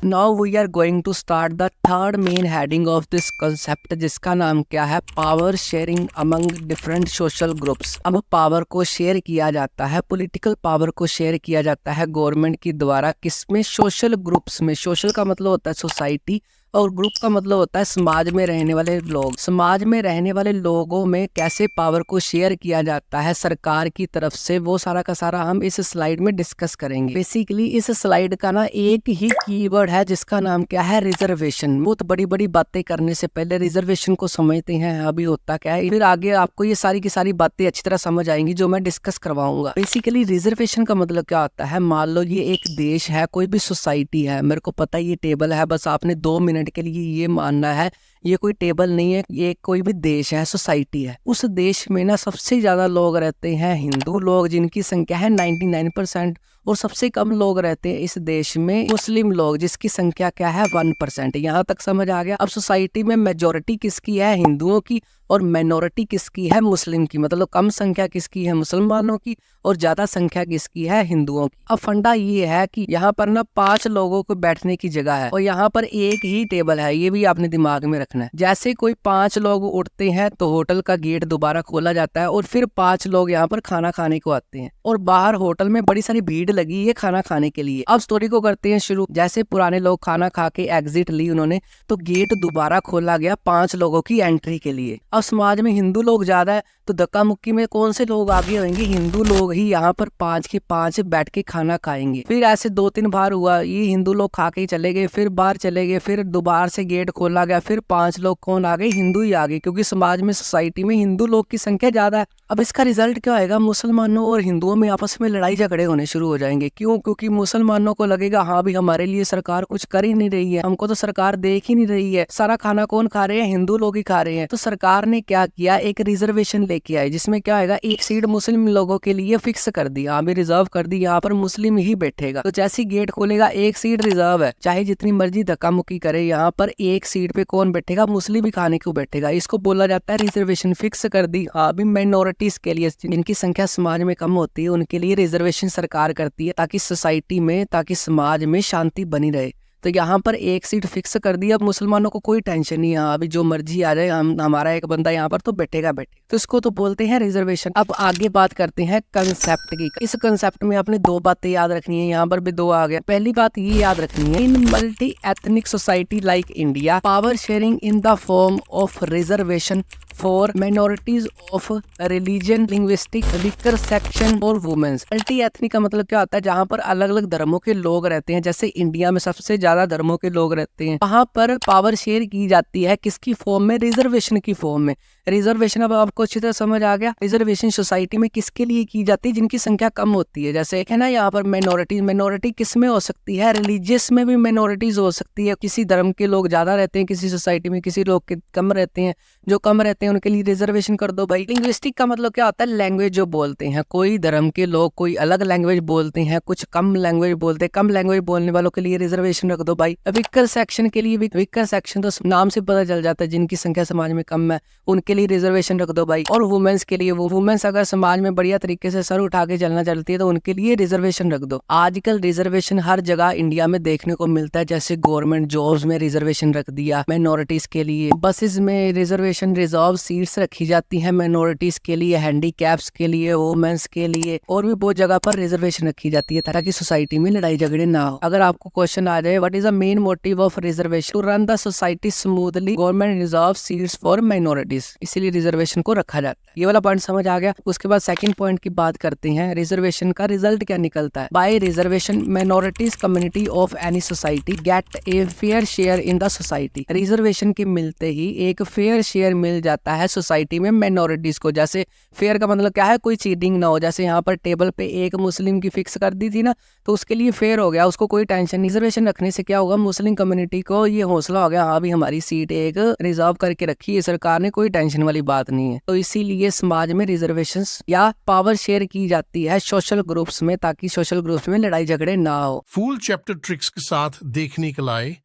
Now we are going to start the third main heading of this concept, जिसका नाम क्या है, power sharing among different social groups. अब power को share किया जाता है, पॉलिटिकल पावर को शेयर किया जाता है गवर्नमेंट की द्वारा, किसमें, सोशल ग्रुप्स में। सोशल का मतलब होता है सोसाइटी और ग्रुप का मतलब होता है समाज में रहने वाले लोग। समाज में रहने वाले लोगों में कैसे पावर को शेयर किया जाता है सरकार की तरफ से, वो सारा का सारा हम इस स्लाइड में डिस्कस करेंगे। बेसिकली इस स्लाइड का ना एक ही कीवर्ड है जिसका नाम क्या है, रिजर्वेशन। बहुत बड़ी बड़ी बातें करने से पहले रिजर्वेशन को समझते हैं अभी होता क्या है, फिर आगे आपको ये सारी की सारी बातें अच्छी तरह समझ आएंगी जो मैं डिस्कस करवाऊंगा। बेसिकली रिजर्वेशन का मतलब क्या होता है, मान लो ये एक देश है, कोई भी सोसाइटी है, मेरे को पता है ये टेबल है, बस आपने 2 मिनट के लिए ये मानना है ये कोई टेबल नहीं है, ये कोई भी देश है, सोसाइटी है। उस देश में ना सबसे ज्यादा लोग रहते हैं हिंदू लोग, जिनकी संख्या है 99%, और सबसे कम लोग रहते हैं इस देश में मुस्लिम लोग, जिसकी संख्या क्या है 1%। यहाँ तक समझ आ गया। अब सोसाइटी में मेजोरिटी किसकी है, हिंदुओं की, और माइनॉरिटी किसकी है, मुस्लिम की। मतलब कम संख्या किसकी है, मुसलमानों की, और ज्यादा संख्या किसकी है, हिंदुओं की। अब फंडा ये है कि यहाँ पर ना 5 लोगों को बैठने की जगह है और यहाँ पर एक ही टेबल है, ये भी आपने दिमाग में रखना है। जैसे कोई 5 लोग उठते हैं तो होटल का गेट दोबारा खोला जाता है और फिर 5 लोग यहाँ पर खाना खाने को आते हैं, और बाहर होटल में बड़ी सारी भीड़ लगी है खाना खाने के लिए। अब स्टोरी को करते हैं शुरू। जैसे पुराने लोग खाना खा के एग्जिट ली उन्होंने, तो गेट दोबारा खोला गया 5 लोगों की एंट्री के लिए। अब समाज में हिंदू लोग ज्यादा है तो धक्का मुक्की में कौन से लोग आगे होंगे, हिंदू लोग ही यहाँ पर 5 के 5 बैठ के खाना खाएंगे। फिर ऐसे 2-3 बार हुआ, ये हिंदू लोग खा के ही चले गए, फिर बाहर चले गए, फिर दोबारा से गेट खोला गया, फिर 5 लोग कौन आ गए, हिंदू ही आ गए, क्योंकि समाज में सोसाइटी में हिंदू लोग की संख्या ज्यादा है। अब इसका रिजल्ट क्या होगा, मुसलमानों और हिंदुओं में आपस में लड़ाई झगड़े होने शुरू हो जाएंगे। क्यों? क्योंकि मुसलमानों को लगेगा हाँ भी हमारे लिए सरकार कुछ कर ही नहीं रही है, हमको तो सरकार देख ही नहीं रही है, सारा खाना कौन खा रहे हैं, हिंदू लोग ही खा रहे हैं। तो सरकार ने क्या किया, एक रिजर्वेशन लेके आई, जिसमें क्या होगा, एक सीट मुस्लिम लोगों के लिए फिक्स कर दी, हाँ भी रिजर्व कर दी, यहाँ पर मुस्लिम ही बैठेगा। तो जैसे गेट खोलेगा एक सीट रिजर्व है, चाहे जितनी मर्जी धक्का मुक्की करे, यहाँ पर एक सीट पे कौन बैठेगा, मुस्लिम ही खाने को बैठेगा। इसको बोला जाता है रिजर्वेशन। फिक्स कर दी, हाँ भी माइनॉरिटीज के लिए, जिनकी संख्या समाज में कम होती है, उनके लिए रिजर्वेशन सरकार करती है, ताकि सोसाइटी में, ताकि समाज में शांति बनी रहे। तो यहाँ पर एक सीट फिक्स कर दी। अब मुसलमानों को कोई टेंशन नहीं है, अभी जो मर्जी आ जाए, हमारा एक बंदा यहाँ पर तो बैठेगा। तो इसको तो बोलते हैं रिजर्वेशन। अब आगे बात करते हैं कंसेप्ट की। इस कंसेप्ट में आपने 2 बातें याद रखनी है, यहाँ पर भी 2 आ गया। पहली बात ये याद रखनी है, in multi ethnic society like India, power sharing in the form of reservation for minorities of religion, linguistic, weaker section और वुमेन्स। मल्टी एथनिक का मतलब क्या होता है, जहाँ पर अलग अलग धर्मों के लोग रहते हैं। जैसे इंडिया में सबसे ज्यादा धर्मों के लोग रहते हैं, वहां पर पावर शेयर की जाती है किसकी फॉर्म में, रिजर्वेशन की फॉर्म में। रिजर्वेशन अब आपको अच्छी तरह समझ आ गया। रिजर्वेशन सोसाइटी में किसके लिए की जाती है, जिनकी संख्या कम होती है। जैसे है ना यहाँ पर माइनॉरिटी किस में हो सकती है, रिलीजियस में भी माइनॉरिटीज हो सकती है। किसी धर्म के लोग ज्यादा रहते हैं किसी सोसाइटी में, किसी लोग के कम रहते हैं, जो कम रहते हैं उनके लिए रिजर्वेशन कर दो भाई। लिंग्विस्टिक का मतलब क्या होता है, लैंग्वेज जो बोलते हैं, कोई धर्म के लोग कोई अलग लैंग्वेज बोलते हैं, कुछ कम लैंग्वेज बोलते हैं, कम लैंग्वेज बोलने वालों के लिए रिजर्वेशन रख दो भाई। वीकर सेक्शन के लिए, वीकर सेक्शन तो नाम से पता चल जाता है, जिनकी संख्या समाज में कम है, उनके लिए रिजर्वेशन रख दो भाई। और वुमेन्स के लिए, वो वुमेन्स अगर समाज में बढ़िया तरीके से सर उठा के चलना चलती है तो उनके लिए रिजर्वेशन रख दो। आजकल रिजर्वेशन हर जगह इंडिया में देखने को मिलता है। जैसे गवर्नमेंट जॉब्स में रिजर्वेशन रख दिया माइनॉरिटीज के लिए, बसेस में रिजर्वेशन, रिजर्व सीट्स रखी जाती है माइनॉरिटीज के लिए, हैंडीकैप्स के लिए, वुमेन्स के लिए, और भी बहुत जगह पर रिजर्वेशन रखी जाती है ताकि सोसाइटी में लड़ाई झगड़े ना हो। अगर आपको क्वेश्चन आ जाए what is the main motive of reservation, to run the society smoothly, government reserve seats for minorities, इसीलिए रिजर्वेशन को रखा जाता है। ये वाला पॉइंट समझ आ गया। उसके बाद सेकंड पॉइंट की बात करते हैं, रिजर्वेशन का रिजल्ट क्या निकलता है। By reservation minorities community of any society get a fair share in the society. Reservation के मिलते ही एक फेयर शेयर मिल जाता है सोसाइटी में माइनॉरिटीज को। जैसे फेयर का मतलब क्या है, कोई चीटिंग ना हो। जैसे यहाँ पर टेबल पे एक मुस्लिम की फिक्स कर दी थी ना, तो उसके लिए फेयर हो गया, उसको कोई टेंशन नहीं। रिजर्वेशन रखने से क्या होगा, मुस्लिम कम्युनिटी को ये हौसला हो गया, हाँ भी हमारी सीट एक रिजर्व करके रखी है सरकार ने, कोई टेंशन वाली बात नहीं है। तो इसीलिए समाज में रिजर्वेशंस या पावर शेयर की जाती है सोशल ग्रुप्स में, ताकि सोशल ग्रुप्स में लड़ाई झगड़े ना हो। फुल चैप्टर ट्रिक्स के साथ देखने के लिए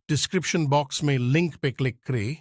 डिस्क्रिप्शन बॉक्स में लिंक पे क्लिक करें